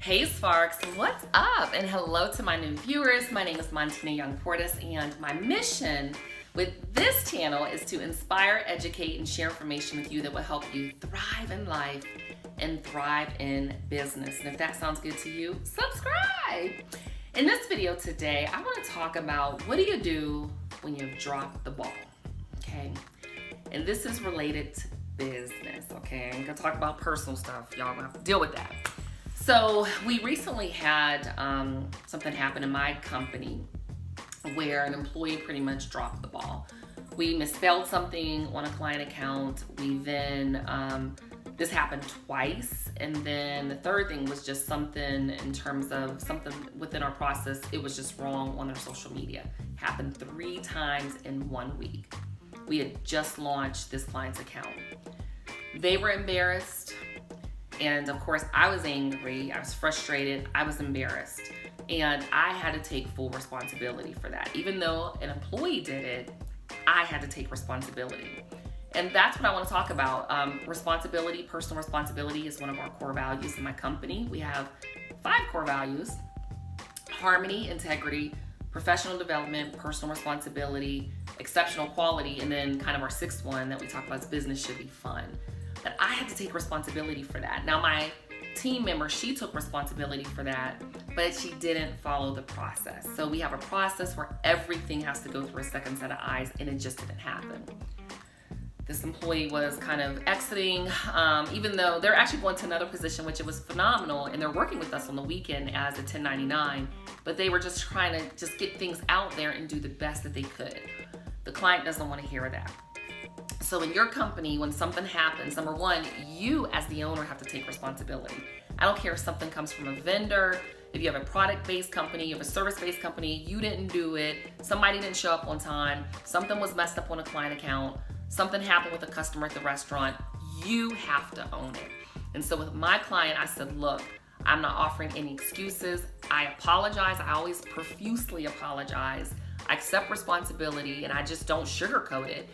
Hey Sparks, what's up? And hello to my new viewers. My name is Montina Young Portis, and my mission with this channel is to inspire, educate, and share information with you that will help you thrive in life and thrive in business. And if that sounds good to you, subscribe. In this video today, I want to talk about what do you do when you've dropped the ball, okay? And this is related to business, okay? I'm gonna talk about personal stuff. Y'all gonna have to deal with that. So we recently had something happen in my company where an employee pretty much dropped the ball. We misspelled something on a client account. We then, this happened twice. And then the third thing was just something in terms of something within our process. It was just wrong on their social media. Happened 3 times in 1 week. We had just launched this client's account. They were embarrassed. And of course, I was angry, I was frustrated, I was embarrassed. And I had to take full responsibility for that. Even though an employee did it, I had to take responsibility. And that's what I want to talk about. Responsibility, personal responsibility is one of our core values in my company. We have 5 core values: harmony, integrity, professional development, personal responsibility, exceptional quality, and then kind of our 6th one that we talk about is business should be fun. But I had to take responsibility for that. Now my team member, she took responsibility for that, but she didn't follow the process. So we have a process where everything has to go through a second set of eyes, and it just didn't happen. This employee was kind of exiting, even though they're actually going to another position, which it was phenomenal, and they're working with us on the weekend as a 1099, but they were just trying to just get things out there and do the best that they could. The client doesn't want to hear that. So in your company, when something happens, number one, you as the owner have to take responsibility. I don't care if something comes from a vendor, if you have a product-based company, you have a service-based company, you didn't do it, somebody didn't show up on time, something was messed up on a client account, something happened with a customer at the restaurant, you have to own it. And so with my client, I said, look, I'm not offering any excuses. I apologize. I always profusely apologize. I accept responsibility, and I just don't sugarcoat it.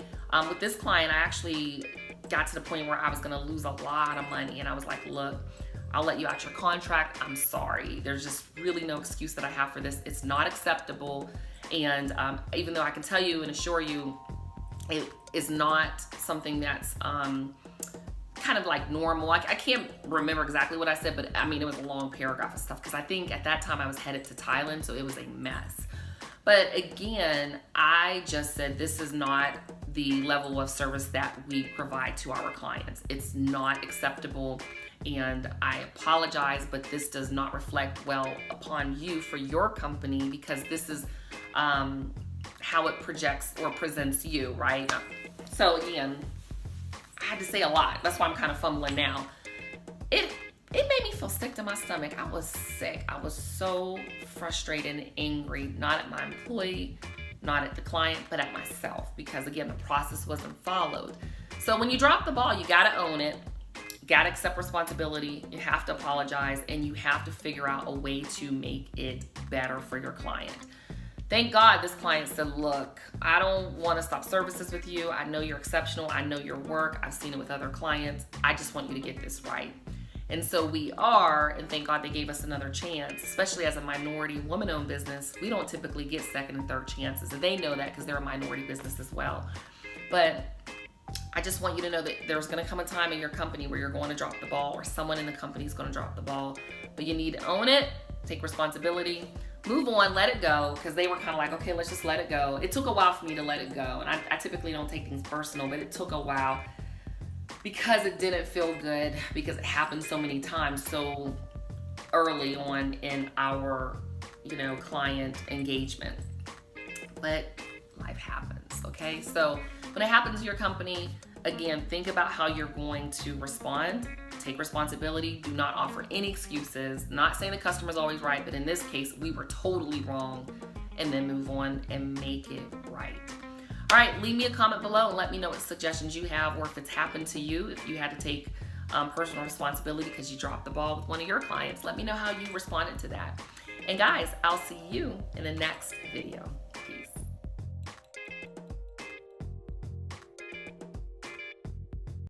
With this client, I actually got to the point where I was gonna lose a lot of money, and I was like, look, I'll let you out your contract. I'm sorry. There's just really no excuse that I have for this. It's not acceptable. And even though I can tell you and assure you, it is not something that's kind of like normal. I can't remember exactly what I said, but I mean, it was a long paragraph of stuff because I think at that time I was headed to Thailand, so it was a mess. But again, I just said this is not the level of service that we provide to our clients. It's not acceptable, and I apologize, but this does not reflect well upon you for your company, because this is how it projects or presents you, right? So again, I had to say a lot. That's why I'm kind of fumbling now. It made me feel sick to my stomach. I was sick. I was so frustrated and angry, not at my employee, not at the client, but at myself, because again, the process wasn't followed. So when you drop the ball, you gotta own it, you gotta accept responsibility, you have to apologize, and you have to figure out a way to make it better for your client. Thank God this client said, look, I don't wanna stop services with you. I know you're exceptional. I know your work. I've seen it with other clients. I just want you to get this right. And so we are, and thank God they gave us another chance, especially as a minority woman-owned business. We don't typically get second and third chances, and they know that because they're a minority business as well. But I just want you to know that there's gonna come a time in your company where you're going to drop the ball, or someone in the company is gonna drop the ball, but you need to own it, take responsibility, move on, let it go, because they were kind of like, okay, let's just let it go. It took a while for me to let it go, and I typically don't take things personal, but it took a while, because it didn't feel good, because it happened so many times so early on in our, client engagement. But life happens, okay? So when it happens to your company, again, think about how you're going to respond. Take responsibility. Do not offer any excuses. Not saying the customer's always right, but in this case, we were totally wrong, and then move on and make it right. All right, leave me a comment below and let me know what suggestions you have, or if it's happened to you, if you had to take personal responsibility because you dropped the ball with one of your clients. Let me know how you responded to that. And guys, I'll see you in the next video.